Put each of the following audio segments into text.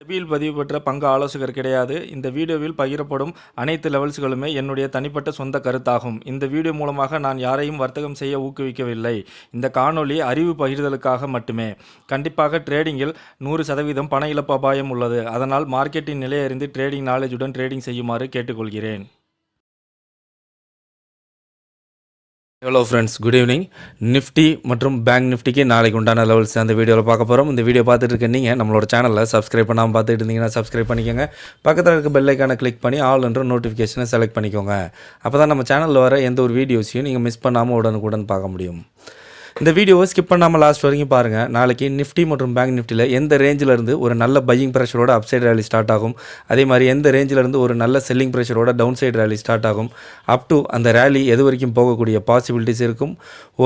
செபியில் பதிவு பெற்ற பங்கு ஆலோசகர் கிடையாது. இந்த வீடியோவில் பகிரப்படும் அனைத்து லெவல்ஸ்களுமே என்னுடைய தனிப்பட்ட சொந்த கருத்தாகும். இந்த வீடியோ மூலமாக நான் யாரையும் வர்த்தகம் செய்ய ஊக்குவிக்கவில்லை. இந்த காணொளி அறிவு பகிர்தலுக்காக மட்டுமே. கண்டிப்பாக ட்ரேடிங்கில் 100% பண இழப்பு அபாயம் உள்ளது. அதனால் மார்க்கெட்டின் நிலை அறிந்து ட்ரேடிங் நாலேஜுடன் ட்ரேடிங் செய்யுமாறு கேட்டுக்கொள்கிறேன். Hello friends, good evening. Nifty மற்றும் பேங்க் நிஃப்டிக்கு நாளைக்கு உண்டான லெவல்ஸ் அந்த வீடியோவில் பார்க்க போகிறோம். இந்த வீடியோ பார்த்துட்டு இருக்க நீங்கள் நம்மளோட சேனலில் சப்ஸ்கிரைப் பண்ணாமல் பார்த்துட்டு இருந்தீங்கன்னா சப்ஸ்கிரைப் பண்ணிக்கோங்க. பக்கத்தில் இருக்க பெல் ஐக்கானை கிளிக் பண்ணி ஆல் என்ற நோட்டிஃபிகேஷனை செலக்ட் பண்ணிக்கோங்க. அப்போ தான் நம்ம சேனலில் வர எந்த ஒரு வீடியோஸையும் நீங்கள் மிஸ் பண்ணாமல் உடனுக்குடன் பார்க்க முடியும். இந்த வீடியோவை ஸ்கிப் பண்ணாமல் லாஸ்ட் வரைக்கும் பாருங்கள். நாளைக்கு நிஃப்டி மற்றும் பேங்க் நிஃப்டியில் எந்த ரேஞ்சில் இருந்து ஒரு நல்ல பையிங் ப்ரெஷரோட அப் சைடு ரேலி ஸ்டார்ட் ஆகும், அதே மாதிரி எந்த ரேஞ்சில் இருந்து ஒரு நல்ல செல்லிங் ப்ரெஷரோட டவுன் சைடு ரேலி ஸ்டார்ட் ஆகும், அப் டு அந்த ரேலி எது வரைக்கும் போகக்கூடிய பாசிபிலிட்டிஸ் இருக்கும்.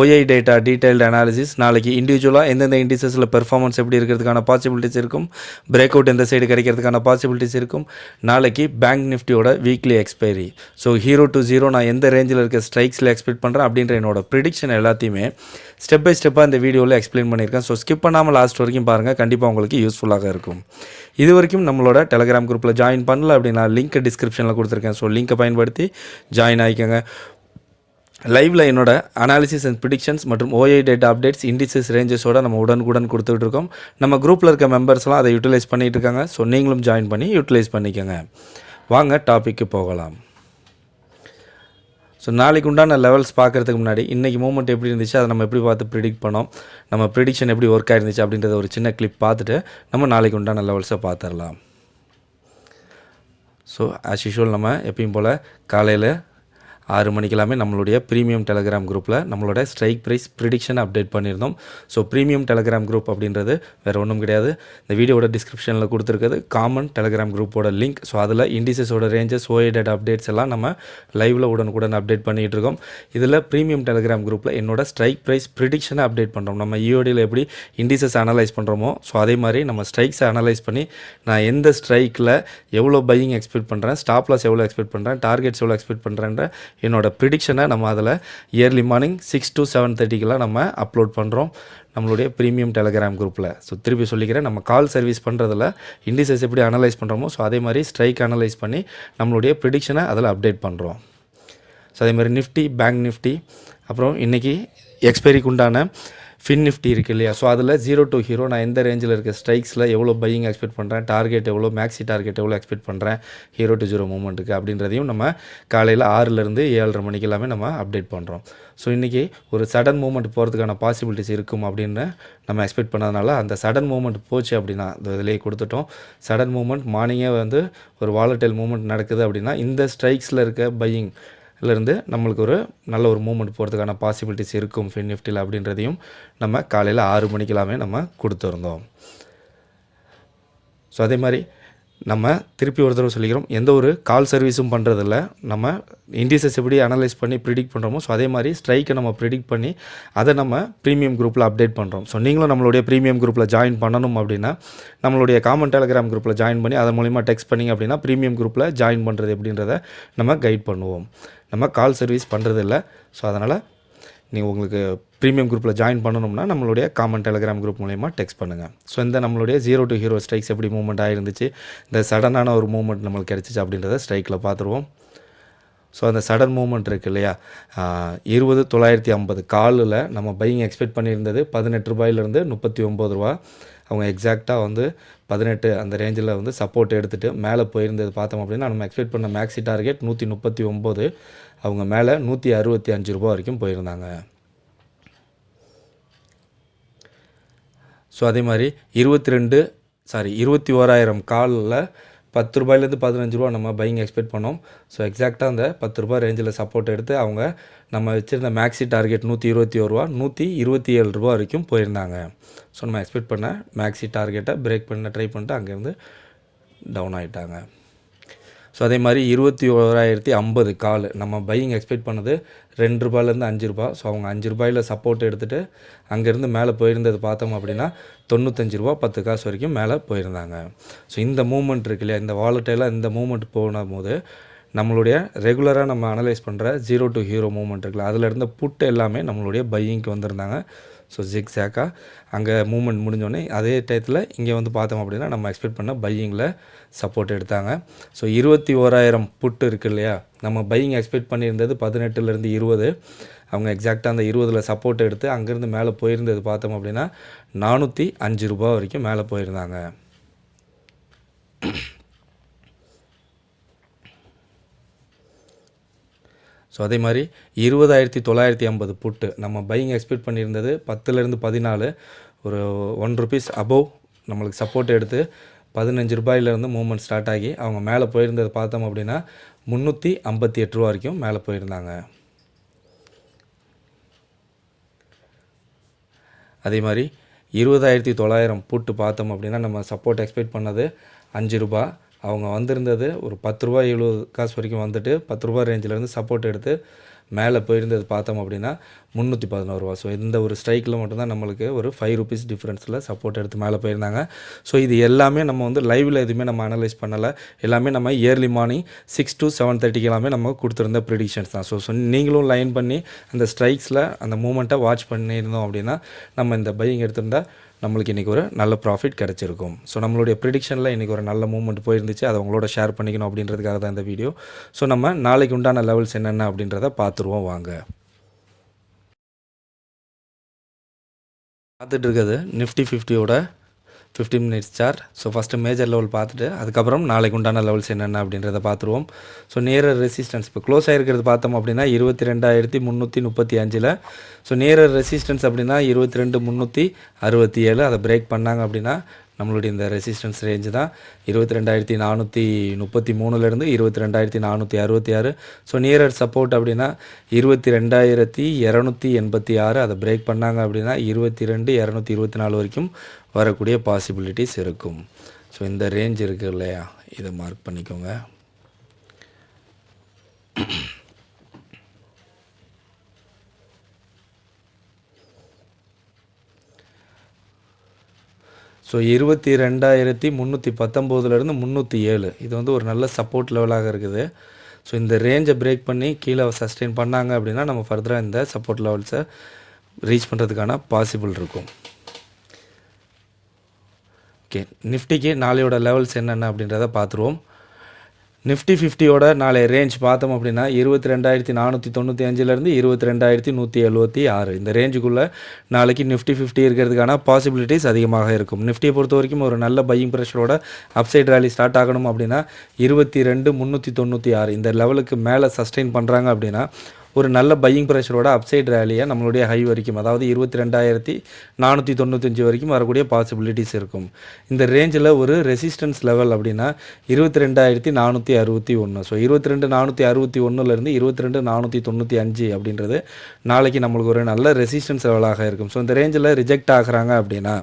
ஓஐ டேட்டா டீடைல்டு அனாலிசிஸ், நாளைக்கு இண்டிவிஜுவலாக எந்தெந்த இண்டிசஸில் பெர்ஃபார்மன்ஸ் எப்படி இருக்கிறதுக்கான பாசிபிலிட்டிஸ் இருக்கும், பிரேக் அவுட் எந்த சைடு கிடைக்கிறதுக்கான பாசிபிலிட்டிஸ் இருக்கும். நாளைக்கு பேங்க் நிஃப்டியோட வீக்லி எக்ஸ்பைரி. ஸோ 0 to 0 நான் எந்த ரேஞ்சில் இருக்க ஸ்ட்ரைக்ஸில் எக்ஸ்பெக்ட் பண்ணுறேன் அப்படின்ற என்னோட ப்ரிடிக்ஷன் எல்லாத்தையுமே ஸ்டெப் பை ஸ்டெப்பாக இந்த வீடியோவில் எக்ஸ்பிளைன் பண்ணியிருக்கேன். ஸோ ஸ்கிப் பண்ணாமல் லாஸ்ட் வரைக்கும் பாருங்கள், கண்டிப்பாக உங்களுக்கு யூஸ்ஃபுல்லாக இருக்கும். இது வரைக்கும் நம்மளோட டெலகிராம் குரூப்பில் ஜாயின் பண்ணல அப்படின்னா லிங்க் டிஸ்கிரிப்ஷனில் கொடுத்துருக்கேன். ஸோ லிங்க்கை பயன்படுத்தி ஜாயின் ஆகிக்கோங்க. லைவில் என்னோட அனாலிசிஸ் அண்ட் ப்ரிடிக்ஷன்ஸ் மற்றும் ஓஐ டேட்டா அப்டேட்ஸ், இண்டிசஸ் ரேஞ்சஸோட நம்ம உடனுக்குடன் கொடுத்துட்டு இருக்கோம். நம்ம குரூப்பில் இருக்க மெம்பர்ஸ்லாம் அதை யூட்டிலைஸ் பண்ணிகிட்டு இருக்காங்க. ஸோ நீங்களும் ஜாயின் பண்ணி யூட்டிலைஸ் பண்ணிக்கோங்க. வாங்க டாப்பிக்கு போகலாம். ஸோ நாளைக்கு உண்டான லெவல்ஸ் பார்க்குறதுக்கு முன்னாடி இன்றைக்கி மூமெண்ட் எப்படி இருந்துச்சு, அதை நம்ம எப்படி பார்த்து ப்ரிடிக்ட் பண்ணோம், நம்ம ப்ரிடிக்ஷன் எப்படி ஒர்க் ஆயிருந்துச்சு அப்படின்றத ஒரு சின்ன கிளிப் பார்த்துட்டு நம்ம நாளைக்கு உண்டான லெவல்ஸை பார்த்துடலாம். ஸோ ஆஸ் யூஷுவல் நம்ம எப்பயும் போல் காலையில் 6 மணிக்கெல்லாமே நம்மளுடைய ப்ரீமியம் டெலகிராம் குரூப்பில் நம்மளோட ஸ்ட்ரைக் ப்ரைஸ் ப்ரிடிக்ஷன் அப்டேட் பண்ணியிருந்தோம். ஸோ ப்ரீமியம் டெலகிராம் குரூப் அப்படின்றது வேறு ஒன்றும் கிடையாது. இந்த வீடியோட டிஸ்கிரிப்ஷனில் கொடுத்துருக்குது காமன் டெலகிராம் குரூப்போட லிங்க். ஸோ அதில் இண்டிசஸோட ரேஞ்சஸ், ஓஏ டேட்டா அப்டேட்ஸ் எல்லாம் நம்ம லைவில் உடனுக்குடன் அப்டேட் பண்ணிகிட்டு இருக்கோம். இதில் ப்ரீமியம் டெலகிராம் குரூப்பில் என்னோட ஸ்ட்ரைக் ப்ரைஸ் ப்ரிடிக்ஷனை அப்டேட் பண்ணுறோம். நம்ம இஓடியில் எப்படி இண்டிசஸ் அனலைஸ் பண்ணுறோமோ, ஸோ அதே மாதிரி நம்ம ஸ்ட்ரைக்ஸை அனலைஸ் பண்ணி நான் எந்த ஸ்ட்ரைக்கில் எவ்வளோ பையிங் எக்ஸ்பெக்ட் பண்ணுறேன், ஸ்டாப் லாஸ் எவ்வளோ எக்ஸ்பெக்ட் பண்ணுறேன், டார்கெட்ஸ் எவ்வளோ எக்ஸ்பெக்ட் பண்ணுறேன்ற என்னோட ப்ரிடிக்ஷனை நம்ம அதில் இயர்லி மார்னிங் 6 to 7:30 நம்ம அப்லோட் பண்ணுறோம் நம்மளுடைய ப்ரீமியம் டெலகிராம் குரூப்பில். ஸோ திருப்பி சொல்லிக்கிறேன், நம்ம கால் சர்வீஸ் பண்ணுறதில் இண்டிசஸ் எப்படி அனலைஸ் பண்ணுறோமோ, ஸோ அதே மாதிரி ஸ்ட்ரைக் அனலைஸ் பண்ணி நம்மளுடைய ப்ரிடிக்ஷனை அதில் அப்டேட் பண்ணுறோம். ஸோ அதே மாதிரி நிஃப்டி, பேங்க் நிஃப்டி, அப்புறம் இன்றைக்கி எக்ஸ்பைரிக்கு உண்டான ஃபின் நிஃப்டி இருக்குது இல்லையா, ஸோ அதில் 0 to 0 நான் எந்த ரேஞ்சில் இருக்க ஸ்ட்ரைக்ஸில் எவ்வளோ பையிங் எக்ஸ்பெக்ட் பண்ணுறேன், டார்கெட் எவ்வளோ, மேக்ஸி டார்கெட் எவ்வளோ எக்ஸ்பெக்ட் பண்ணுறேன் 0 to 0 மூமெண்ட்டுக்கு அப்படின்றதையும் நம்ம காலையில் 6லேருந்து 7:30 மணிக்கு எல்லாமே நம்ம அப்டேட் பண்ணுறோம். ஸோ இன்றைக்கி ஒரு சடன் மூமெண்ட் போகிறதுக்கான பாசிபிலிட்டிஸ் இருக்கும் அப்படின்னு நம்ம எக்ஸ்பெக்ட் பண்ணதுனால அந்த சடன் மூமெண்ட் போச்சு அப்படின்னா இதிலே கொடுத்துட்டோம். சடன் மூமெண்ட் மார்னிங்கே வந்து ஒரு வாலட்டைல் மூமெண்ட் நடக்குது அப்படின்னா இந்த ஸ்ட்ரைக்ஸில் இருக்க பையிங் இருந்து நம்மளுக்கு ஒரு நல்ல ஒரு மூமெண்ட் போகிறதுக்கான பாசிபிலிட்டிஸ் இருக்கும் ஃபின் நிஃப்டியில் அப்படின்றதையும் நம்ம காலையில் 6 மணிக்கெல்லாமே நம்ம கொடுத்துருந்தோம். ஸோ அதே மாதிரி நம்ம திருப்பி ஒரு தடவை சொல்லிக்கிறோம், எந்த ஒரு கால் சர்வீஸும் பண்ணுறதில்ல. நம்ம இண்டிசஸ் எப்படி அனலைஸ் பண்ணி ப்ரிடிக்ட் பண்ணுறோமோ, ஸோ அதே மாதிரி ஸ்ட்ரைக்கை நம்ம ப்ரிடிக்ட் பண்ணி அதை நம்ம ப்ரீமியம் குரூப்பில் அப்டேட் பண்ணுறோம். ஸோ நீங்களும் நம்மளுடைய ப்ரீமியம் குரூப்பில் ஜாயின் பண்ணணும் அப்படின்னா நம்மளுடைய காமன் டெலகிராம் குரூப்பில் ஜாயின் பண்ணி அதன் மூலிமா டெக்ஸ்ட் பண்ணிங்க அப்படின்னா ப்ரீமியம் குரூப்பில் ஜாயின் பண்ணுறது எப்படின்றத நம்ம கைட் பண்ணுவோம். நம்ம கால் சர்வீஸ் பண்ணுறது இல்லை. ஸோ அதனால் நீங்கள் உங்களுக்கு ப்ரீமியம் குரூப்பில் ஜாயின் பண்ணணும்னா நம்மளுடைய காமன் டெலகிராம் குரூப் மூலயமா டெக்ஸ்ட் பண்ணுங்கள். ஸோ இந்த நம்மளுடைய 0 to 0 ஸ்ட்ரைக்ஸ் எப்படி மூவ்மெண்ட் ஆகிருந்துச்சு, இந்த சடனான ஒரு மூவ்மெண்ட் நம்மளுக்கு கிடச்சிச்சு அப்படின்றத ஸ்ட்ரைக்கில் பார்த்துருவோம். ஸோ அந்த சடன் மூவ்மெண்ட் இருக்குது இல்லையா, 20,950 காலில் நம்ம பையிங் எக்ஸ்பெக்ட் பண்ணியிருந்தது 18 ரூபாயிலிருந்து 39 ரூபா. அவங்க எக்ஸாக்டாக வந்து 18 அந்த ரேஞ்சில் வந்து சப்போர்ட் எடுத்துகிட்டு மேலே போயிருந்தது பார்த்தோம் அப்படின்னா நம்ம எக்ஸ்பெக்ட் பண்ண மேக்ஸி டார்கெட் 139, அவங்க மேலே 165 ரூபா வரைக்கும் போயிருந்தாங்க. ஸோ அதே மாதிரி 21,000 காலில் 10 ரூபாயிலேருந்து 15 ரூபா நம்ம பையிங் எக்ஸ்பெக்ட் பண்ணோம். ஸோ எக்ஸாக்டாக அந்த 10 ரூபா ரேஞ்சில் சப்போர்ட் எடுத்து அவங்க நம்ம வச்சுருந்த மேக்ஸி டார்கெட் 121 ரூபா, 127 ரூபா வரைக்கும் போயிருந்தாங்க. ஸோ நம்ம எக்ஸ்பெக்ட் பண்ண மேக்ஸி டார்கெட்டை பிரேக் பண்ண ட்ரை பண்ணிட்டு அங்கேருந்து டவுன் ஆகிட்டாங்க. ஸோ அதே மாதிரி 21,050 கால் நம்ம பையிங் எக்ஸ்பெக்ட் பண்ணது 2 ரூபாயிலேருந்து 5 ரூபா. ஸோ அவங்க 5 ரூபாயில் சப்போர்ட் எடுத்துகிட்டு அங்கேருந்து மேலே போயிருந்தது பார்த்தோம் அப்படின்னா 95 ரூபா 10 காசு வரைக்கும் மேலே போயிருந்தாங்க. ஸோ இந்த மூமெண்ட் இருக்கு இல்லையா, இந்த வாலட்டைலாக இந்த மூமெண்ட் போகும் போது நம்மளுடைய ரெகுலராக நம்ம அனலைஸ் பண்ணுற 0 to 0 மூமெண்ட் இருக்குல்ல, அதில் இருந்த புட்டு எல்லாமே நம்மளுடைய பையிங்க்கு வந்திருந்தாங்க. ஸோ ஜிக்ஸாக்காக அங்கே மூவ்மெண்ட் முடிஞ்சோடனே அதே டயத்தில் இங்கே வந்து பார்த்தோம் அப்படின்னா நம்ம எக்ஸ்பெக்ட் பண்ண பையிங்கில் சப்போர்ட் எடுத்தாங்க. ஸோ 21,000 புட்டு இருக்குது இல்லையா, நம்ம பையிங் எக்ஸ்பெக்ட் பண்ணியிருந்தது 18லேருந்து 20. அவங்க எக்ஸாக்டாக அந்த 20ல் சப்போர்ட் எடுத்து அங்கேருந்து மேலே போயிருந்தது பார்த்தோம் அப்படின்னா 405 ரூபா வரைக்கும் மேலே போயிருந்தாங்க. ஸோ அதே மாதிரி 20,950 புட்டு நம்ம பையிங் எக்ஸ்பெக்ட் பண்ணியிருந்தது 10லேருந்து 14, ஒரு ₹1 அபோவ் நம்மளுக்கு சப்போர்ட் எடுத்து 15 ரூபாயிலேருந்து மூவ்மெண்ட் ஸ்டார்ட் ஆகி அவங்க மேலே போயிருந்தது பார்த்தோம் அப்படின்னா 358 ரூபா வரைக்கும் மேலே போயிருந்தாங்க. அதே மாதிரி 20,900 புட்டு பார்த்தோம் அப்படின்னா நம்ம சப்போர்ட் எக்ஸ்பெக்ட் பண்ணது ₹5. அவங்க வந்திருந்தது ஒரு ₹10.70 வரைக்கும் வந்துட்டு ₹10 ரேஞ்சிலேருந்து சப்போர்ட் எடுத்து மேலே போயிருந்தது பார்த்தோம் அப்படின்னா 311 ரூபா. ஸோ இந்த ஒரு ஸ்ட்ரைக்கில் மட்டும்தான் நம்மளுக்கு ஒரு ₹5 டிஃப்ரென்ஸில் சப்போர்ட் எடுத்து மேலே போயிருந்தாங்க. ஸோ இது எல்லாமே நம்ம வந்து லைவில் எதுவுமே நம்ம அனலைஸ் பண்ணலை, எல்லாமே நம்ம இயர்லி மார்னிங் 6 to 7:30 எல்லாமே நம்ம கொடுத்துருந்த ப்ரிடிக்ஷன்ஸ் தான். ஸோ நீங்களும் லைன் பண்ணி அந்த ஸ்ட்ரைக்ஸில் அந்த மூமெண்ட்டை வாட்ச் பண்ணியிருந்தோம் அப்படின்னா நம்ம இந்த பையிங் எடுத்திருந்தால் நம்மளுக்கு இன்றைக்கி ஒரு நல்ல ப்ராஃபிட் கிடச்சிருக்கும். ஸோ நம்மளுடைய ப்ரிடிக்ஷனில் இன்றைக்கி ஒரு நல்ல மூவ்மெண்ட் போயிருந்துச்சு, அதை உங்களோட ஷேர் பண்ணிக்கணும் அப்படின்றதுக்காக தான் இந்த வீடியோ. ஸோ நம்ம நாளைக்கு உண்டான லெவல்ஸ் என்னென்ன அப்படின்றத பார்த்துருவோம் வாங்க. பார்த்துட்டு இருக்கிறது நிஃப்டி 50யோட 15 minutes chart. So first major level பார்த்துட்டு அதுக்கப்புறம் நாளைக்கு உண்டான லெவல்ஸ் என்னென்ன அப்படின்றத பார்த்துருவோம். ஸோ நியரர் ரெசிஸ்டன்ஸ் இப்போ க்ளோஸ் ஆகிருக்கிறது பார்த்தோம் அப்படின்னா 22,335. ஸோ நியரர் ரெசிஸ்டன்ஸ் அப்படின்னா 22,367. அதை பிரேக் பண்ணாங்க அப்படின்னா நம்மளுடைய இந்த ரெசிஸ்டன்ஸ் ரேஞ்சு தான் 22,433லேருந்து 22,466. ஸோ நியரர் சப்போர்ட் அப்படின்னா 22,286. அதை பிரேக் பண்ணாங்க அப்படின்னா 22,224 வரைக்கும் வரக்கூடிய பாசிபிலிட்டிஸ் இருக்கும். ஸோ இந்த ரேஞ்ச் இருக்குது இல்லையா, இதை மார்க் பண்ணிக்கோங்க. ஸோ 22,319லேருந்து 307 இது வந்து ஒரு நல்ல சப்போர்ட் லெவலாக இருக்குது. ஸோ இந்த ரேஞ்சை பிரேக் பண்ணி கீழே சஸ்டெயின் பண்ணாங்க அப்படின்னா நம்ம ஃபர்தராக இந்த சப்போர்ட் லெவல்ஸை ரீச் பண்ணுறதுக்கான பாசிபிள் இருக்கும். ஓகே, நிஃப்டிக்கு நாளையோட லெவல்ஸ் என்னென்ன அப்படின்றத பார்த்துருவோம். நிஃப்டி 50யோட நாளைய ரேஞ்ச் பார்த்தோம் அப்படின்னா 22,495லேருந்து 22,176. இந்த ரேஞ்சுக்குள்ளே நாளைக்கு நிஃப்டி 50 இருக்கிறதுக்கான பாசிபிலிட்டிஸ் அதிகமாக இருக்கும். நிஃப்டியை பொறுத்த வரைக்கும் ஒரு நல்ல பையிங் ப்ரெஷரோட அப்சைட் ரேலி ஸ்டார்ட் ஆகணும் அப்படின்னா 22,396 இந்த லெவலுக்கு மேலே சஸ்டெயின் பண்ணுறாங்க அப்படின்னா ஒரு நல்ல பையிங் ப்ரெஷரோட அப்சைட் ரேலியை நம்மளுடைய ஹை வரைக்கும், அதாவது 22,495 வரைக்கும் வரக்கூடிய பாசிபிலிட்டிஸ் இருக்கும். இந்த ரேஞ்சில் ஒரு ரெசிஸ்டன்ஸ் லெவல் அப்படின்னா 22,461. ஸோ 22,461லேருந்து 22,495 அப்படின்றது நாளைக்கு நம்மளுக்கு ஒரு நல்ல ரெசிஸ்டன்ஸ் லெவலாக இருக்கும். ஸோ இந்த ரேஞ்சில் ரிஜெக்ட் ஆகுறாங்க அப்படின்னா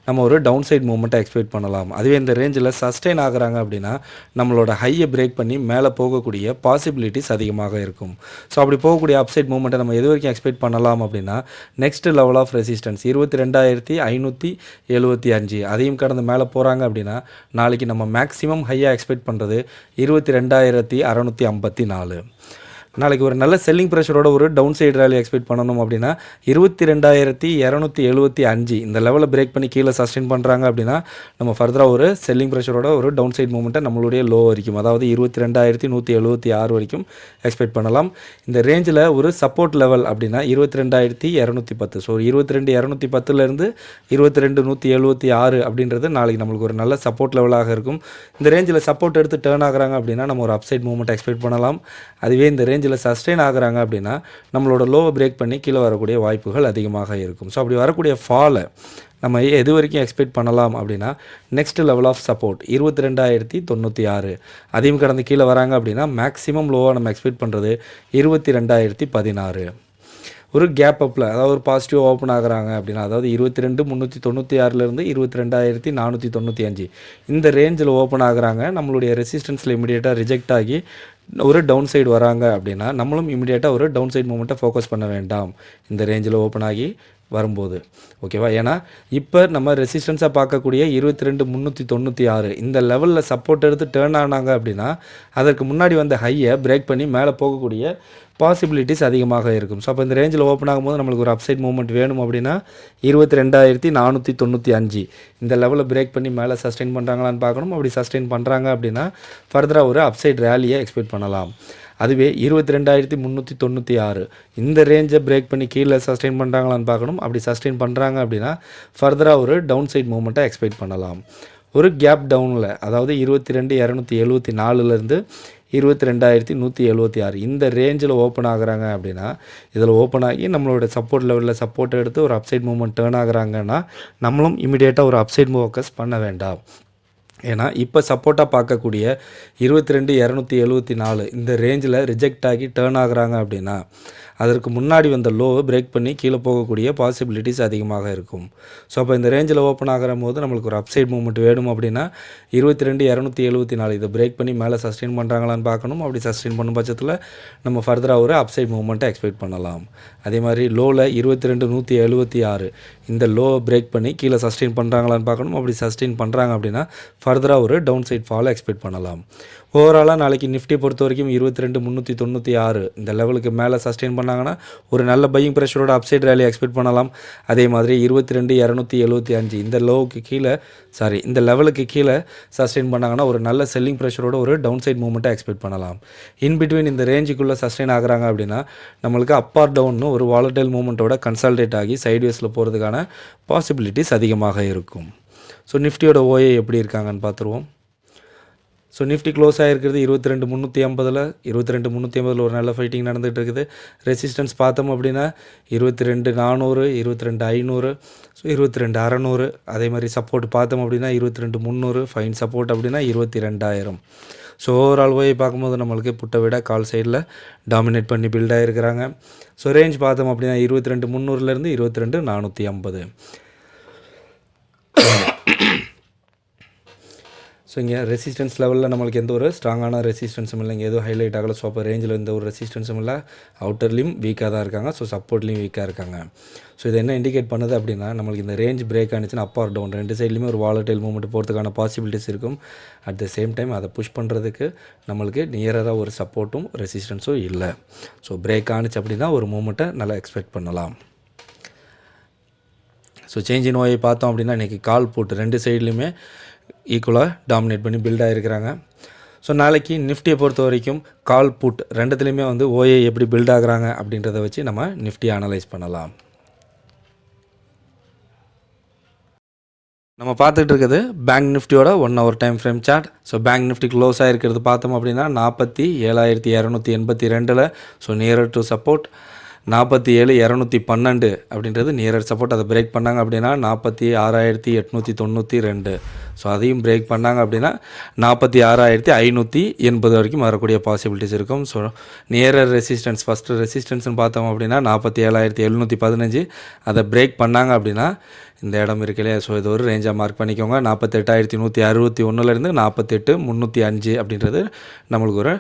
நம்ம ஒரு டவுன் சைட் மூவ்மெண்ட்டை எக்ஸ்பெக்ட் பண்ணலாம். அதுவே இந்த ரேஞ்சில் சஸ்டெயின் ஆகுறாங்க அப்படின்னா நம்மளோட ஹையை பிரேக் பண்ணி மேலே போகக்கூடிய பாசிபிலிட்டிஸ் அதிகமாக இருக்கும். ஸோ அப்படி போகக்கூடிய அப்சைட் மூவ்மெண்ட்டை நம்ம எது வரைக்கும் எக்ஸ்பெக்ட் பண்ணலாம் அப்படின்னா நெக்ஸ்ட் லெவல் ஆஃப் ரெசிஸ்டன்ஸ் 22,575 அதையும் கடந்து மேலே போகிறாங்க அப்படின்னா நாளைக்கு நம்ம மேக்ஸிமம் ஹையாக எக்ஸ்பெக்ட் பண்ணுறது 22,654. நாளைக்கு ஒரு நல்ல செல்லிங் ப்ரெஷரோட ஒரு டவுன் சைடு ரேலி எக்ஸ்பெக்ட் பண்ணணும் அப்படின்னா 22,275 இந்த லெவலில் பிரேக் பண்ணி கீழே சஸ்டெயின் பண்ணுறாங்க அப்படின்னா நம்ம ஃபர்தராக ஒரு செல்லிங் ப்ரெஷரோட ஒரு டவுன் சைட் மூவ்மெண்ட்டை நம்மளுடைய லோ வரைக்கும், அதாவது 22,176 வரைக்கும் எக்ஸ்பெக்ட் பண்ணலாம். இந்த ரேஞ்சில் ஒரு சப்போர்ட் லெவல் அப்படின்னா 22,210. ஸோ 22,210லேருந்து 22,176 அப்படின்றது நாளைக்கு நம்மளுக்கு ஒரு நல்ல சப்போர்ட் லெவலாக இருக்கும். இந்த ரேஞ்சில் சப்போர்ட் எடுத்து டேர்ன் ஆகுறாங்க அப்படின்னா நம்ம ஒரு அப்சைட் மூவ்மெண்ட் எக்ஸ்பெக்ட் பண்ணலாம். அதுவே இந்த ரேஞ்சில் சஸ்டெயின் ஆகுறாங்க அப்படின்னா நம்மளோட லோவை பிரேக் பண்ணி கீழே வரக்கூடிய வாய்ப்புகள் அதிகமாக இருக்கும். ஸோ அப்படி வரக்கூடிய ஃபாலை நம்ம எது வரைக்கும் எக்ஸ்பெக்ட் பண்ணலாம் அப்படின்னா நெக்ஸ்ட் லெவல் ஆஃப் சப்போர்ட் 22,096 அதையும் கடந்து கீழே வராங்க அப்படின்னா மேக்ஸிமம் லோவாக நம்ம எக்ஸ்பெக்ட் பண்ணுறது 22,016. ஒரு கேப் அப்பில் அதாவது ஒரு பாசிட்டிவ் ஓப்பன் ஆகுறாங்க அப்படின்னா அதாவது 22,396லேருந்து 22,495 இந்த ரேஞ்சில் ஓப்பன் ஆகுறாங்க, நம்மளுடைய ரெசிஸ்டன்ஸில் இமீடியட்டாக ரிஜெக்ட் ஆகி ஒரு டவுன் சைடு வராங்க அப்படின்னா நம்மளும் இமீடியட்டாக ஒரு டவுன் சைடு மூமெண்ட்டை ஃபோக்கஸ் பண்ண வேண்டாம். இந்த ரேஞ்சில் ஓப்பன் ஆகி வரும்போது ஓகேவா. ஏன்னா இப்போ நம்ம ரெசிஸ்டன்ஸாக பார்க்கக்கூடிய 22,396 இந்த லெவலில் சப்போர்ட் எடுத்து டேர்ன் ஆனாங்க அப்படின்னா அதற்கு முன்னாடி வந்த ஹையை பிரேக் பண்ணி மேலே போகக்கூடிய பாசிபிலிட்டிஸ் அதிகமாக இருக்கும். ஸோ அப்போ இந்த ரேஞ்சில் ஓப்பன் ஆகும்போது நம்மளுக்கு ஒரு அப்சைட் மூவ்மெண்ட் வேணும் அப்படின்னா 22,495 இந்த லெவலில் பிரேக் பண்ணி மேலே சஸ்டெயின் பண்ணுறாங்களான்னு பார்க்கணும். அப்படி சஸ்டெயின் பண்ணுறாங்க அப்படின்னா ஃபர்தராக ஒரு அப்சைட் ரேலியை எக்ஸ்பெக்ட் பண்ணலாம். அதுவே 22,396 இந்த ரேஞ்சை பிரேக் பண்ணி கீழே சஸ்டெயின் பண்ணுறாங்களான்னு பார்க்கணும். அப்படி சஸ்டெயின் பண்ணுறாங்க அப்படின்னா ஃபர்தராக ஒரு டவுன் சைட் மூவ்மெண்ட்டை எக்ஸ்பெக்ட் பண்ணலாம். ஒரு கேப் டவுனில் அதாவது 22,274லேருந்து 22,176 இந்த ரேஞ்சில் ஓப்பன் ஆகுறாங்க அப்படின்னா இதில் ஓப்பன் ஆகி நம்மளோட சப்போர்ட் லெவலில் சப்போர்ட் எடுத்து ஒரு அப்சைட் மூவ்மெண்ட் டேர்ன் ஆகுறாங்கன்னா நம்மளும் இமீடியட்டாக ஒரு அப்சைட் ஃபோக்கஸ் பண்ண வேண்டாம். ஏன்னா இப்போ சப்போர்ட்டாக பார்க்கக்கூடிய 22,274 இந்த ரேஞ்சில் ரிஜெக்ட் ஆகி டேர்ன் ஆகுறாங்க அப்படின்னா அதற்கு முன்னாடி வந்த லோவை பிரேக் பண்ணி கீழே போகக்கூடிய பாசிபிலிட்டிஸ் அதிகமாக இருக்கும். ஸோ அப்போ இந்த ரேஞ்சில் ஓப்பன் ஆகிற போது நம்மளுக்கு ஒரு அப்சைட் மூவ்மெண்ட் வேணும் அப்படின்னா 22,274 இதை பிரேக் பண்ணி மேலே சஸ்டெயின் பண்ணுறாங்களான்னு பார்க்கணும். அப்படி சஸ்டெயின் பண்ணும் பட்சத்தில் நம்ம ஃபர்தராக ஒரு அப்சைட் மூவ்மெண்ட்டை எக்ஸ்பெக்ட் பண்ணலாம். அதே மாதிரி லோவில் 22,176 இந்த லோவை பிரேக் பண்ணி கீழே சஸ்டெயின் பண்ணுறாங்களான்னு பார்க்கணும். அப்படி சஸ்டெயின் பண்ணுறாங்க அப்படின்னா ஃபர்தராக ஒரு டவுன் சைட் ஃபாலை எக்ஸ்பெக்ட் பண்ணலாம். ஓவராலாக நாளைக்கு நிஃப்டி பொறுத்த வரைக்கும் 22,396 இந்த லெவலுக்கு மேலே சஸ்டெயின் பண்ணாங்கன்னா ஒரு நல்ல பையிங் ப்ரெஷரோட அப்சைட் ரேலி எக்ஸ்பெக்ட் பண்ணலாம். அதே மாதிரி 22,275 இந்த லோவுக்கு கீழே இந்த லெவலுக்கு கீழே சஸ்டெயின் பண்ணாங்கன்னா ஒரு நல்ல செல்லிங் ப்ரெஷரோட ஒரு டவுன் சைட் மூவ்மெண்ட்டை எக்ஸ்பெக்ட் பண்ணலாம். இன்பிட்வீன் இந்த ரேஞ்சுக்குள்ளே சஸ்டெயின் ஆகுறாங்க அப்படின்னா நம்மளுக்கு அப் ஆர் டவுன்னு ஒரு வாலடைல் மூவ்மெண்ட்டோட கன்சால்டேட் ஆகி சைட்வேஸில் போகிறதுக்கான பாசிபிலிட்டிஸ் அதிகமாக இருக்கும். ஸோ நிஃப்டியோட ஓஏ எப்படி இருக்காங்கன்னு பார்த்துருவோம். ஸோ நிஃப்டி க்ளோஸ் ஆகிருக்கிறது 22,350 22,350 ஒரு நல்ல ஃபைட்டிங் நடந்துகிட்டு இருக்குது. ரெசிஸ்டன்ஸ் பார்த்தோம் அப்படின்னா 22,400 22,500 ஸோ 22,600. அதே மாதிரி சப்போர்ட் பார்த்தோம் அப்படின்னா 22,300 ஃபைன் சப்போர்ட் அப்படின்னா 22,000. ஸோ ஓவரால் ஓயை பார்க்கும்போது நம்மளுக்கு புட்டை விட கால் சைடில் டாமினேட் பண்ணி பில்ட் ஆகிருக்கிறாங்க. ஸோ ரேஞ்ச் பார்த்தோம் அப்படின்னா 22,300லேருந்து 22,450. ஸோ இங்கே ரெசிஸ்டன்ஸ் லெவலில் நம்மளுக்கு எந்த ஒரு ஸ்ட்ராங்கான ரெசிஸ்டன்ஸும் இல்லை, இங்கே எதுவும் ஹைலைட் ஆகலை. ஸோ அப்போ ரேஞ்சில் எந்த ஒரு ரெசிஸ்டன்ஸும் இல்லை, அவுட்டர்லேயும் வீக்காக தான் இருக்காங்க. ஸோ சப்போர்ட்லேயும் வீக்காக இருக்காங்க. ஸோ இது என்ன இண்டிகேட் பண்ணுது அப்படின்னா நம்மளுக்கு இந்த range break ஆனிச்சுன்னா up are down ரெண்டு சைட்லையுமே ஒரு வாலடைல் மூவ்மெண்ட் போகிறதுக்கான பாசிபிலிட்டிஸ் இருக்கும். அட் த சேம் டைம் அதை புஷ் பண்ணுறதுக்கு நம்மளுக்கு நியராக ஒரு சப்போர்ட்டும் ரெசிஸ்டன்ஸும் இல்லை. ஸோ பிரேக் ஆனிச்சு அப்படின்னா ஒரு மூவ்மெண்ட்டை நல்லா எக்ஸ்பெக்ட் பண்ணலாம். ஸோ சேஞ்ச் இன் ஓயை பார்த்தோம் அப்படின்னா இன்றைக்கி கால் போட்டு ரெண்டு சைட்லையுமே ஈக்குவலாக டாமினேட் பண்ணி பில்ட் ஆகிருக்கிறாங்க. ஸோ நாளைக்கு நிஃப்டியை பொறுத்த வரைக்கும் கால் புட் ரெண்டுத்துலேயுமே வந்து ஓஏ எப்படி பில்ட் ஆகுறாங்க அப்படின்றத வச்சு நம்ம நிஃப்டியை அனலைஸ் பண்ணலாம். நம்ம பார்த்துட்டு இருக்குது பேங்க் நிஃப்டியோட 1 hour time frame chart. So bank Nifty close ஆகிருக்கிறது பார்த்தோம் அப்படின்னா 47,282 ஸோ நியரர் டு சப்போர்ட். 47,212 அப்படின்றது நியரர் சப்போர்ட். அதை பிரேக் பண்ணாங்க அப்படின்னா 46,892. ஸோ அதையும் பிரேக் பண்ணாங்க அப்படின்னா 46,580 வரைக்கும் வரக்கூடிய பாசிபிலிட்டிஸ் இருக்கும். ஸோ நியரர் ரெசிஸ்டன்ஸ் ஃபஸ்ட்டு ரெசிஸ்டன்ஸ்னு பார்த்தோம் அப்படின்னா 47,715. அதை பிரேக் பண்ணாங்க அப்படின்னா இந்த இடம் இருக்கு இல்லையா, ஸோ இது ஒரு ரேஞ்சாக மார்க் பண்ணிக்கோங்க. 48,161லேருந்து 48,305 அப்படின்றது நம்மளுக்கு ஒரு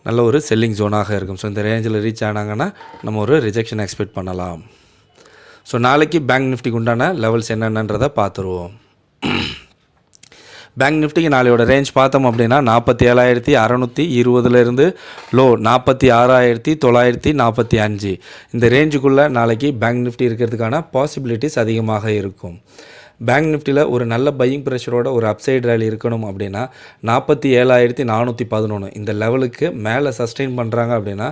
நல்ல ஒரு செல்லிங் ஜோனாக இருக்கும். ஸோ இந்த ரேஞ்சில் ரீச் ஆனாங்கன்னா நம்ம ஒரு ரிஜெக்ஷன் எக்ஸ்பெக்ட் பண்ணலாம். ஸோ நாளைக்கு பேங்க் நிஃப்டிக்கு உண்டான லெவல்ஸ் என்னென்னன்றதை பார்த்துருவோம். பேங்க் நிஃப்டிக்கு நாளையோட ரேஞ்ச் பார்த்தோம் அப்படின்னா 47,620லேருந்து லோ 46,945 இந்த ரேஞ்சுக்குள்ளே நாளைக்கு பேங்க் நிஃப்டி இருக்கிறதுக்கான பாசிபிலிட்டிஸ் அதிகமாக இருக்கும். பேங்க் நிஃப்டியில் ஒரு நல்ல பையிங் ப்ரெஷரோட ஒரு அப்சைட் ரேலி இருக்கணும் அப்படின்னா 47,411 இந்த லெவலுக்கு மேலே சஸ்டெயின் பண்ணுறாங்க அப்படின்னா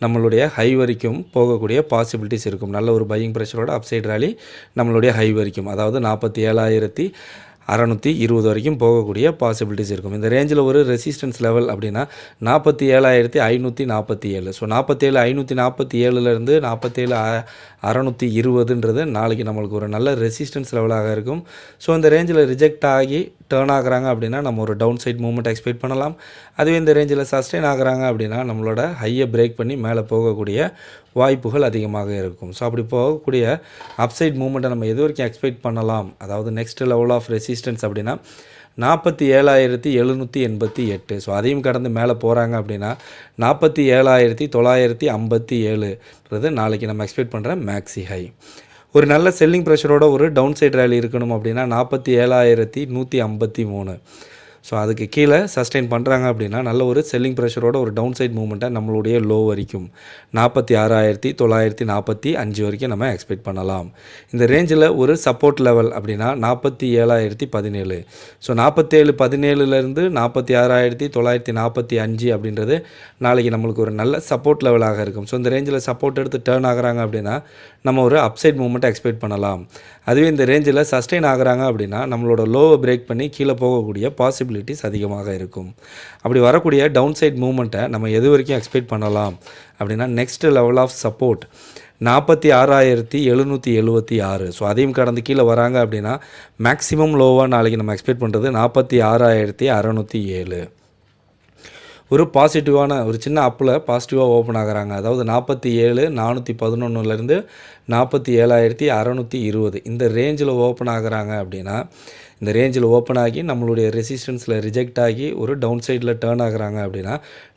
நம்மளுடைய ஹை வரைக்கும் போகக்கூடிய பாசிபிலிட்டிஸ் இருக்கும். நல்ல ஒரு பையிங் ப்ரெஷரோட அப்சைட் ரேலி நம்மளுடைய ஹை வரைக்கும், அதாவது 47,620 வரைக்கும் போகக்கூடிய பாசிபிலிட்டிஸ் இருக்கும். இந்த ரேஞ்சில் ஒரு ரெசிஸ்டன்ஸ் லெவல் அப்படின்னா 47,547. ஸோ 47,547லேருந்து 47,620ன்றது நாளைக்கு நம்மளுக்கு ஒரு நல்ல ரெசிஸ்டன்ஸ் லெவலாக இருக்கும். ஸோ இந்த ரேஞ்சில் ரிஜெக்ட் ஆகி டேர்ன் ஆகுறாங்க அப்படின்னா நம்ம ஒரு டவுன் சைட் மூவ்மெண்ட் எக்ஸ்பெக்ட் பண்ணலாம். அதுவே இந்த ரேஞ்சில் சஸ்டெயின் ஆகுறாங்க அப்படின்னா நம்மளோட ஹையை பிரேக் பண்ணி மேலே போகக்கூடிய வாய்ப்புகள் அதிகமாக இருக்கும். ஸோ அப்படி போகக்கூடிய அப்சைட் மூவ்மெண்ட்டை நம்ம எது வரைக்கும் எக்ஸ்பெக்ட் பண்ணலாம், அதாவது நெக்ஸ்ட் லெவல் ஆஃப் ரெசிஸ்டன்ஸ் அப்படின்னா 47,788. ஸோ அதையும் கடந்து மேலே போகிறாங்க அப்படின்னா 47,957ன்றது நாளைக்கு நம்ம எக்ஸ்பெக்ட் பண்ணுற மேக்ஸி ஹை. ஒரு நல்ல செல்லிங் ப்ரெஷரோட ஒரு டவுன் சைட் ரேலி இருக்கணும் அப்படின்னா 47,153. ஸோ அதுக்கு கீழே சஸ்டெயின் பண்ணுறாங்க அப்படின்னா நல்ல ஒரு செல்லிங் ப்ரெஷரோட ஒரு டவுன் சைட் மூமெண்ட்டை நம்மளுடைய லோ வரைக்கும் 46,945 வரைக்கும் நம்ம எக்ஸ்பெக்ட் பண்ணலாம். இந்த ரேஞ்சில் ஒரு சப்போர்ட் லெவல் அப்படின்னா 47,017. ஸோ 47,17லேருந்து 46,945 அப்படின்றது நாளைக்கு நம்மளுக்கு ஒரு நல்ல சப்போர்ட் லெவலாக இருக்கும். ஸோ இந்த ரேஞ்சில் சப்போர்ட் எடுத்து டேர்ன் ஆகுறாங்க அப்படின்னா நம்ம ஒரு அப்சைட் மூமெண்ட்டை எக்ஸ்பெக்ட் பண்ணலாம். அதுவே இந்த ரேஞ்சில் சஸ்டெயின் ஆகுறாங்க அப்படின்னா நம்மளோட லோவை பிரேக் பண்ணி கீழே போகக்கூடிய பாசிபிலிட்டிஸ் அதிகமாக இருக்கும். அப்படி வரக்கூடிய டவுன் சைட் மூமெண்ட்டை நம்ம எது வரைக்கும் எக்ஸ்பெக்ட் பண்ணலாம் அப்படின்னா next level of support 46,776. So அதையும் கடந்து கீழே வராங்க அப்படின்னா மேக்ஸிமம் லோவாக நாளைக்கு நம்ம எக்ஸ்பெக்ட் பண்ணுறது 46,607. ஒரு பாசிட்டிவான ஒரு சின்ன அப்பில் பாசிட்டிவாக ஓப்பன் ஆகுறாங்க. அதாவது 47,411லேருந்து 47,620 இந்த ரேஞ்சில் ஓப்பன் ஆகுறாங்க அப்படின்னா இந்த ரேஞ்சில் ஓப்பன் ஆகி நம்மளுடைய ரெசிஸ்டன்ஸில் ரிஜெக்ட் ஆகி ஒரு டவுன் சைடில் டேர்ன் ஆகுறாங்க அப்படின்னா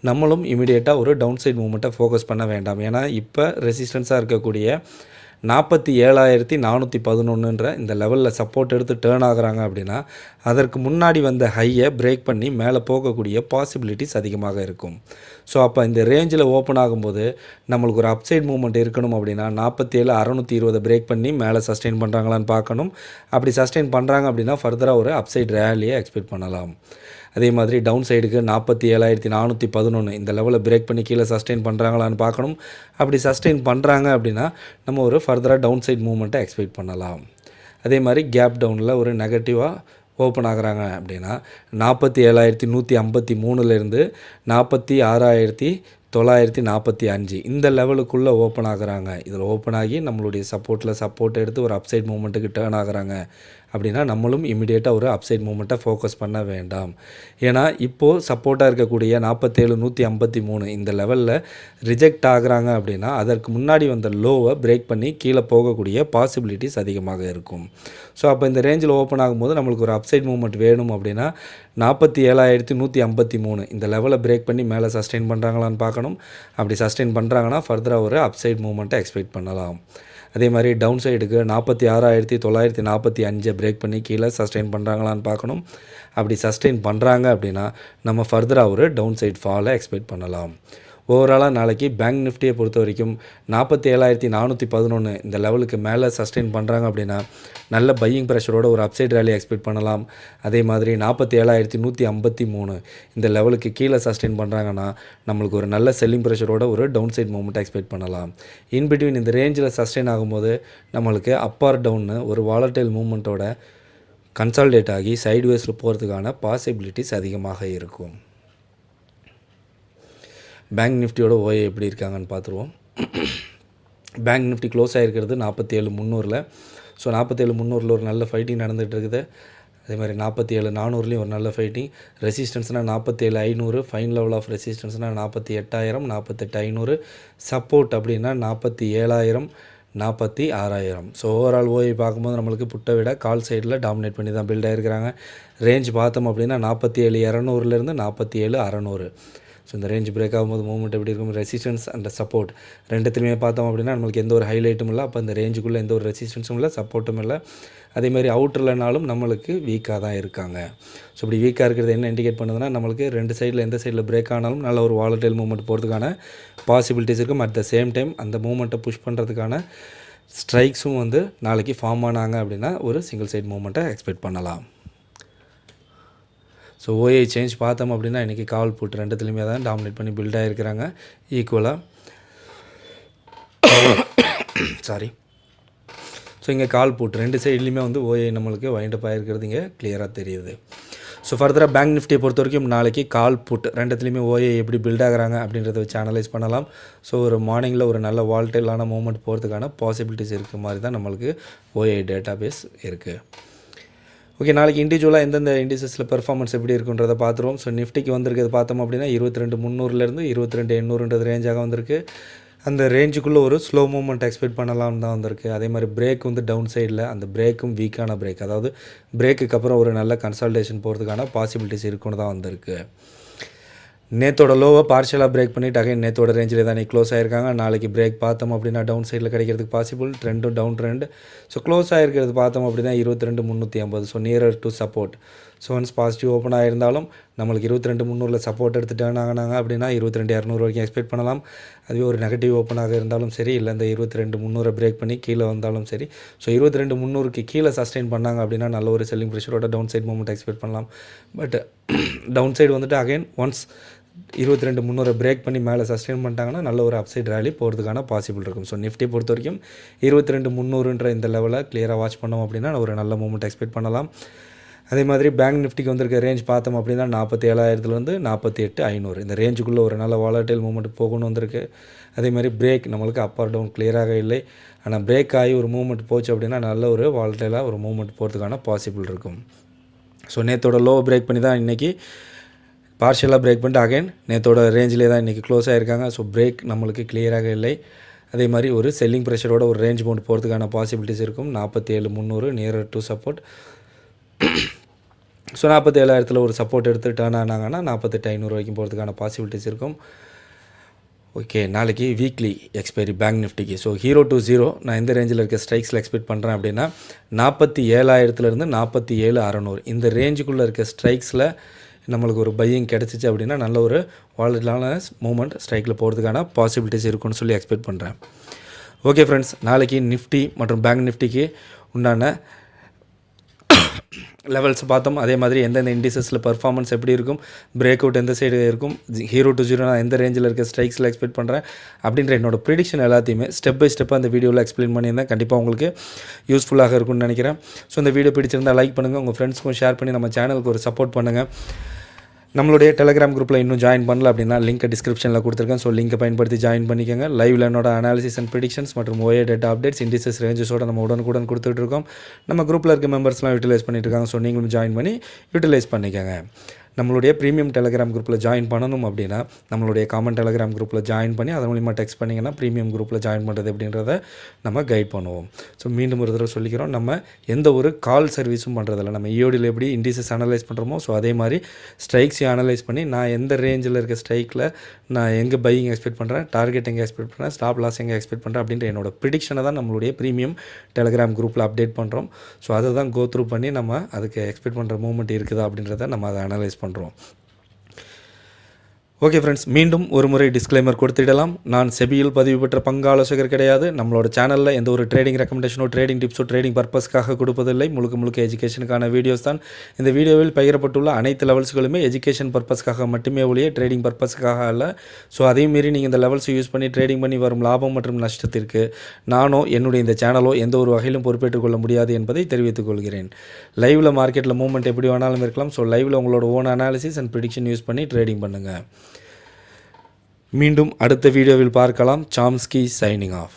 நம்மளும் இமீடியட்டாக ஒரு டவுன் சைட் மூமெண்ட்டை ஃபோக்கஸ் பண்ண வேண்டாம். ஏன்னா இப்போ ரெசிஸ்டன்ஸாக இருக்கக்கூடிய 47,411ன்ற இந்த லெவலில் சப்போர்ட் எடுத்து டேர்ன் ஆகுறாங்க அப்படின்னா அதற்கு முன்னாடி வந்த ஹையை பிரேக் பண்ணி மேலே போகக்கூடிய பாசிபிலிட்டிஸ் அதிகமாக இருக்கும். ஸோ அப்போ இந்த ரேஞ்சில் ஓப்பன் ஆகும்போது நம்மளுக்கு ஒரு அப்சைட் மூவ்மெண்ட் இருக்கணும் அப்படின்னா 47,620 பிரேக் பண்ணி மேலே சஸ்டெயின் பண்ணுறாங்களான்னு பார்க்கணும். அப்படி சஸ்டெயின் பண்ணுறாங்க அப்படின்னா ஃபர்தராக ஒரு அப்சைட் ரேலியை எக்ஸ்பெக்ட் பண்ணலாம். அதே மாதிரி டவுன் சைடுக்கு 47,411 இந்த லெவலில் பிரேக் பண்ணி கீழே சஸ்டெயின் பண்ணுறாங்களான்னு பார்க்கணும். அப்படி சஸ்டெயின் பண்ணுறாங்க அப்படின்னா நம்ம ஒரு ஃபர்தராக டவுன் சைட் மூவ்மெண்ட்டை எக்ஸ்பெக்ட் பண்ணலாம். அதே மாதிரி கேப் டவுனில் ஒரு நெகட்டிவாக ஓப்பன் ஆகுறாங்க அப்படின்னா 47,153லேருந்து 46,945 இந்த லெவலுக்குள்ளே ஓப்பன் ஆகுறாங்க. இதில் ஓப்பன் ஆகி நம்மளுடைய சப்போர்ட் எடுத்து ஒரு அப்சைட் மூவ்மெண்ட்டுக்கு டேர்ன் ஆகுறாங்க அப்படின்னா நம்மளும் இமீடியட்டாக ஒரு அப்சைட் மூவ்மெண்ட்டை ஃபோக்கஸ் பண்ண வேண்டாம். ஏன்னா இப்போது சப்போர்ட்டாக இருக்கக்கூடிய 47,153 இந்த லெவலில் ரிஜெக்ட் ஆகுறாங்க அப்படின்னா அதற்கு முன்னாடி வந்த லோவை பிரேக் பண்ணி கீழே போகக்கூடிய பாசிபிலிட்டிஸ் அதிகமாக இருக்கும். ஸோ அப்போ இந்த ரேஞ்சில் ஓப்பன் ஆகும்போது நம்மளுக்கு ஒரு அப்சைட் மூவ்மெண்ட் வேணும் அப்படின்னா 47,153 இந்த லெவலை பிரேக் பண்ணி மேலே சஸ்டெயின் பண்ணுறாங்களான்னு பார்க்கணும். அப்படி சஸ்டெயின் பண்ணுறாங்கன்னா ஃபர்தராக ஒரு அப்சைட் மூவ்மெண்ட்டை எக்ஸ்பெக்ட் பண்ணலாம். அதே மாதிரி டவுன் சைடுக்கு 46,945 பிரேக் பண்ணி கீழே சஸ்டெயின் பண்ணுறாங்களான்னு பார்க்கணும். அப்படி சஸ்டெயின் பண்ணுறாங்க அப்படின்னா நம்ம ஃபர்தராக ஒரு டவுன் சைட் ஃபாலை எக்ஸ்பெக்ட் பண்ணலாம். ஓவராலாக நாளைக்கு பேங்க் நிஃப்டியை பொறுத்த வரைக்கும் 47,411 இந்த லெவலுக்கு மேலே சஸ்டெயின் பண்ணுறாங்க அப்படின்னா நல்ல பையிங் ப்ரெஷரோட ஒரு அப்சைட் ரேலி எக்ஸ்பெக்ட் பண்ணலாம். அதே மாதிரி 47,153 இந்த லெவலுக்கு கீழே சஸ்டெயின் பண்ணுறாங்கன்னா நம்மளுக்கு ஒரு நல்ல செல்லிங் ப்ரெஷரோட ஒரு டவுன் சைட் மூவ்மெண்ட் எக்ஸ்பெக்ட் பண்ணலாம். இன்பிட்வீன் இந்த ரேஞ்சில் சஸ்டெயின் ஆகும்போது நம்மளுக்கு அப் ஆர் டவுன்னு ஒரு வாலட்டைல் மூவ்மெண்ட்டோட கன்சால்டேட் ஆகி சைட்வேஸில் போகிறதுக்கான பாசிபிலிட்டிஸ் அதிகமாக இருக்கும். பேங்க் நிஃப்டியோட ஓஏ எப்படி இருக்காங்கன்னு பார்த்துருவோம். பேங்க் நிஃப்டி க்ளோஸ் ஆகிருக்கிறது 47,300. ஸோ 47,300 ஒரு நல்ல ஃபைட்டிங் நடந்துகிட்டு இருக்குது. அதே மாதிரி 47,400லேயும் ஒரு நல்ல ஃபைட்டிங். ரெசிஸ்டன்ஸ்னால் 47,500, ஃபைன் லெவல் ஆஃப் ரெசிஸ்டன்ஸ்னால் 48,000, 48,500. சப்போர்ட் அப்படின்னா 47,000, 46,000. ஸோ ஓவரால் ஓஏ பார்க்கும்போது நம்மளுக்கு புட்டை விட கால் சைடில் டாமினேட் பண்ணி தான் பில்ட் ஆகிருக்கிறாங்க. ரேஞ்ச் பார்த்தோம் அப்படின்னா 47,200லேருந்து 47,600. ஸோ இந்த ரேஞ்ச் பிரேக் ஆகும்போது மூவ்மெண்ட் எப்படி இருக்கும், ரெசிஸ்டன்ஸ் அண்ட் சப்போர்ட் ரெண்டுத்துலையுமே பார்த்தோம் அப்படின்னா நம்மளுக்கு எந்த ஒரு ஹைலைட்டும் இல்லை. அப்போ இந்த ரேஞ்சுக்குள்ளே எந்த ஒரு ரெசிஸ்டன்ஸும் இல்லை, சப்போர்ட்டும் இல்லை. அதேமாதிரி அவுட்டர்லனாலும் நம்மளுக்கு வீக்காக தான் இருக்காங்க. ஸோ இப்படி வீக்காக இருக்கிறது என்ன இண்டிகேட் பண்ணுதுன்னா நம்மளுக்கு ரெண்டு சைடில் எந்த சைடில் பிரேக் ஆனாலும் நல்ல ஒரு வாலட்டைல் மூவ்மெண்ட் போகிறதுக்கான பாசிபிலிட்டிஸ் இருக்கும். அட் த சேம் டைம் அந்த மூவ்மெண்ட்டை புஷ் பண்ணுறதுக்கான ஸ்ட்ரைக்ஸும் நாளைக்கு ஃபார்ம் ஆனாங்க அப்படின்னா ஒரு சிங்கிள் சைட் மூவ்மெண்ட்டை எக்ஸ்பெக்ட் பண்ணலாம். ஸோ ஓஏ சேஞ்ச் பார்த்தோம் அப்படின்னா இன்றைக்கி கால் புட் ரெண்டுத்துலையுமே தான் டாமினேட் பண்ணி பில்ட் ஆகிருக்கிறாங்க ஈக்குவலாக. சாரி. ஸோ இங்கே கால் புட் ரெண்டு சைட்லேயுமே ஓஏ நம்மளுக்கு வைண்டப் ஆகிருக்கிறது இங்கே கிளியராக தெரியுது. ஸோ ஃபர்தராக பேங்க் நிஃப்டியை பொறுத்த வரைக்கும் நாளைக்கு கால் புட் ரெண்டுத்துலேயுமே ஓஏ எப்படி பில்ட் ஆகுறாங்க அப்படின்றத வச்சு அனலைஸ் பண்ணலாம். ஸோ ஒரு மார்னிங்கில் ஒரு நல்ல வால்டைலான மூவ்மெண்ட் போகிறதுக்கான பாசிபிலிட்டிஸ் இருக்க மாதிரி தான் நம்மளுக்கு ஓஏ டேட்டா பேஸ் இருக்குது. ஓகே, நாளைக்கு இண்டிவிஜுவலாக எந்தெந்த இண்டிசஸில் பெர்ஃபார்மன்ஸ் எப்படி இருக்குன்றதை பார்த்துருவோம். ஸோ நிஃப்டிக்கு வந்திருக்கிறது பார்த்தோம் அப்படின்னா 22,300லேருந்து 22,800 ரேஞ்சாக வந்திருக்கு. அந்த ரேஞ்சுக்குள்ளே ஒரு ஸ்லோ மூவ்மெண்ட் எக்ஸ்பெக்ட் பண்ணலாம்னு தான் வந்திருக்கு. அதே மாதிரி பிரேக் டவுன் சைடில் அந்த பிரேக்கும் வீக்கான பிரேக், அதாவது பிரேக்குக்கு அப்புறம் ஒரு நல்ல கன்சல்டேஷன் போகிறதுக்கான பாசிபிலிட்டிஸ் இருக்குன்னு தான் வந்திருக்கு. நேத்தோட லோவை பார்ஷியலாக பிரேக் பண்ணிவிட்டு அகைன் நேத்தோட ரேஞ்சில் தான் க்ளோஸ் ஆகிருக்காங்க. நாளைக்கு பிரேக் பார்த்தோம் அப்படின்னா டவுன் சைடில் கிடைக்கிறதுக்கு பாசிபிள். ட்ரெண்டும் டவுன் ட்ரெண்ட். ஸோ க்ளோஸ் ஆகிருக்கிறது பார்த்தோம் அப்படின்னா 22,350. So nearer to support. So once positive open ஆகிருந்தாலும் நம்மளுக்கு 22,300 சப்போர்ட் எடுத்துட்டாங்க அப்படின்னா 22,200 வரைக்கும் எக்ஸ்பெக்ட் பண்ணலாம். அதுவே ஒரு நெகட்டிவ் ஓப்பனாக இருந்தாலும் சரி, இல்லை இந்த 22,300 பிரேக் பண்ணி கீழே வந்தாலும் சரி. ஸோ 22,300க்கு கீழே சஸ்டெயின் பண்ணாங்க அப்படின்னா நல்ல ஒரு செல்லிங் ப்ரெஷரோட டவுன் சைட் மூமெண்ட் எக்ஸ்பெக்ட் பண்ணலாம். பட் டவுன் சைடு வந்துட்டு அகைன் ஒன்ஸ் 22,300 பிரேக் பண்ணி மேலே சஸ்டெயின் பண்ணிட்டாங்கன்னா நல்ல ஒரு அப்சைட் ரேலி போகிறதுக்கான பாசிபிள் இருக்கும். ஸோ நிஃப்டி பொறுத்த வரைக்கும் 22,300ன்ற இந்த லெவலில் கிளியராக வாட்ச் பண்ணோம் அப்படின்னா ஒரு நல்ல மூமெண்ட் எக்ஸ்பெக்ட் பண்ணலாம். அதே மாதிரி பேங்க் நிஃப்டிக்கு வந்திருக்க ரேஞ்ச் பார்த்தோம் அப்படின்னா 47,000 48,500 இந்த ரேஞ்சுக்குள்ளே ஒரு நல்ல வாலட்டைல் மூமெண்ட் போகணும் வந்திருக்கு. அதே மாதிரி பிரேக் நம்மளுக்கு அப் ஆர் டவுன் கிளியராக இல்லை. ஆனால் பிரேக் ஆகி ஒரு மூமெண்ட் போச்சு அப்படின்னா நல்ல ஒரு வாலட்டைலாக ஒரு மூமெண்ட் போகிறதுக்கான பாசிபிள் இருக்கும். ஸோ நேற்றோட லோ பிரேக் பண்ணி தான் இன்றைக்கி பார்ஷியலாக பிரேக் பண்ணிட்டு அகைன் நேற்றோட ரேஞ்சிலே தான் இன்றைக்கி க்ளோஸ் ஆகிருக்காங்க. ஸோ பிரேக் நம்மளுக்கு கிளியராக இல்லை. அதே மாதிரி ஒரு செல்லிங் ப்ரெஷரோட ஒரு ரேஞ்ச் பவுண்ட் போகிறதுக்கான பாசிபிலிட்டிஸ் இருக்கும். 47,300 நியரர் டு சப்போர்ட். ஸோ 47,000 ஒரு சப்போர்ட் எடுத்து டர்ன் ஆனாங்கன்னா 48,500 வரைக்கும் போகிறதுக்கான பாசிபிலிட்டிஸ் இருக்கும். ஓகே, நாளைக்கு வீக்லி எக்ஸ்பைரி பேங்க் நிஃப்டிக்கு. ஸோ 0 to 0 நான் எந்த ரேஞ்சில் இருக்க ஸ்ட்ரைக்ஸில் எக்ஸ்பெக்ட் பண்ணுறேன் அப்படின்னா 47,000 47,600 இந்த ரேஞ்சுக்குள்ளே இருக்க ஸ்ட்ரைக்ஸில் நம்மளுக்கு ஒரு பையிங் கிடச்சிச்சு அப்படின்னா நல்ல ஒரு வாலட்லான மூமெண்ட் ஸ்ட்ரைக்கில் போகிறதுக்கான பாசிபிலிட்டிஸ் இருக்குன்னு சொல்லி எக்ஸ்பெக்ட் பண்ணுறேன். ஓகே ஃப்ரெண்ட்ஸ், நாளைக்கு நிஃப்டி மற்றும் பேங்க் நிஃப்டிக்கு உண்டான லெவல்ஸ் பார்த்தோம். அதே மாதிரி எந்தெந்த இண்டிசஸில் பர்ஃபார்மன்ஸ் எப்படி இருக்கும், பிரேக் அவுட் எந்த சைடு இருக்கும், 0 to 0 நான் எந்த ரேஞ்சில் இருக்க ஸ்ட்ரைக்ஸில் எக்ஸ்பெக்ட் பண்ணுறேன் அப்படின்ற என்னோட ப்ரிடிக்ஷன் எல்லாத்தையுமே ஸ்டெப் பை ஸ்டெப்பாக அந்த வீடியோவில் எக்ஸ்பிளைன் பண்ணியிருந்தேன். கண்டிப்பாக உங்களுக்கு யூஸ்ஃபுல்லாக இருக்கும்னு நினைக்கிறேன். ஸோ இந்த வீடியோ பிடிச்சிருந்தால் லைக் பண்ணுங்கள், உங்கள் ஃப்ரெண்ட்ஸ்க்கும் ஷேர் பண்ணி நம்ம சேனலுக்கு ஒரு சப்போர்ட் பண்ணுங்கள். நம்மளுடைய டெலிகிராம் குரூப்பில் இன்னும் ஜாயின் பண்ணல அப்படின்னா லிங்க்கை டிஸ்கிரிப்ஷனில் கொடுத்துருக்கேன். ஸோ லிங்கை பயன்படுத்தி ஜாயின் பண்ணிக்கோங்க. லைவில் என்னோட அனாலிசிஸ் அண்ட் ப்ரிடிக்ஷன்ஸ் மற்றும் ஓஏ டேட்டா அப்டேட்ஸ் இண்டிசஸ் ரேஞ்சஸோட நம்ம உடனுக்குடன் கொடுத்துட்ருக்கோம். நம்ம குரூப்பில் இருக்க மெம்பர்ஸ்லாம் யூட்டிலைஸ் பண்ணிட்டு இருக்காங்க. ஸோ நீங்களும் ஜாயின் பண்ணி யூட்டிலைஸ் பண்ணிக்கோங்க. நம்மளுடைய ப்ரீமியம் டெலிகிராம் குரூப்பில் ஜாயின் பண்ணணும் அப்படின்னா நம்மளுடைய காமன் டெலிகிராம் குரூப்பில் ஜாயின் பண்ணி அதன் மூலிமா டெக்ஸ்ட் பண்ணிங்கன்னா ப்ரீமியம் குரூப்பில் ஜாயின் பண்ணுறது அப்படின்றத நம்ம கைட் பண்ணுவோம். ஸோ மீண்டும் ஒரு தடவை சொல்லிக்கிறோம், நம்ம எந்த ஒரு கால் சர்வீஸும் பண்ணுறதில்ல. நம்ம இஓடியில் எப்படி இண்டிசஸ் அனலைஸ் பண்ணுறோமோ ஸோ அதே மாதிரி ஸ்ட்ரைக்ஸையும் அனலைஸ் பண்ணி நான் எந்த ரேஞ்சில் இருக்க ஸ்ட்ரைக்கில் நான் எங்கே பையிங் எக்ஸ்பெக்ட் பண்ணுறேன், டார்கெட் எங்கே எக்ஸ்பெக்ட் பண்ணுறேன், ஸ்டாப் லாஸ் எங்கே எக்ஸ்பெக்ட் பண்ணுறேன் அப்படின்ற என்னோட ப்ரிடிக்ஷனை தான் நம்மளுடைய ப்ரீமியம் டெலிகிராம் குரூப்பில் அப்டேட் பண்ணுறோம். ஸோ அதை தான் கோ த்ரூ பண்ணி நம்ம அதுக்கு எக்ஸ்பெக்ட் பண்ணுற மூவ்மெண்ட் இருக்குதா அப்படின்றத நம்ம அதை அனலைஸ் பண்ணுறோம். ஓகே ஃப்ரெண்ட்ஸ், மீண்டும் ஒரு முறை டிஸ்க்ளைமர் கொடுத்துடலாம். நான் செபியில் பதிவு பெற்ற பங்கு ஆலோசகர் கிடையாது. நம்மளோட சேனலில் எந்த ஒரு ட்ரேடிங் ரெக்கமெண்டேஷனோ ட்ரேடிங் டிப்ஸோ ட்ரேடிங் பர்பஸ்க்காக கொடுப்பதில்லை. முழுக்க எஜுகேஷனுக்கான வீடியோஸ் தான். இந்த வீடியோவில் பகிரப்பட்டுள்ள அனைத்து லெவல்ஸ்களுமே எஜுகேஷன் பர்பஸ்க்காக மட்டுமே ஒழிய ட்ரேடிங் பர்பஸ்க்காக அல்ல. ஸோ அதையும் மீறி நீங்கள் இந்த லெவல்ஸை யூஸ் பண்ணி ட்ரேடிங் பண்ணி வரும் லாபம் மற்றும் நஷ்டத்திற்கு நானோ என்னுடைய இந்த சேனலோ எந்த ஒரு வகையிலும் பொறுப்பேற்றுக் கொள்ள முடியாது என்பதை தெரிவித்துக் கொள்கிறேன். லைவில் மார்க்கெட்டில் மூவ்மெண்ட் எப்படி வேணாலும் இருக்கலாம். ஸோ லைவில் உங்களோட own analysis and prediction use பண்ணி ட்ரேடிங் பண்ணுங்கள். மீண்டும் அடுத்த வீடியோவில் பார்க்கலாம். Chomsky signing off.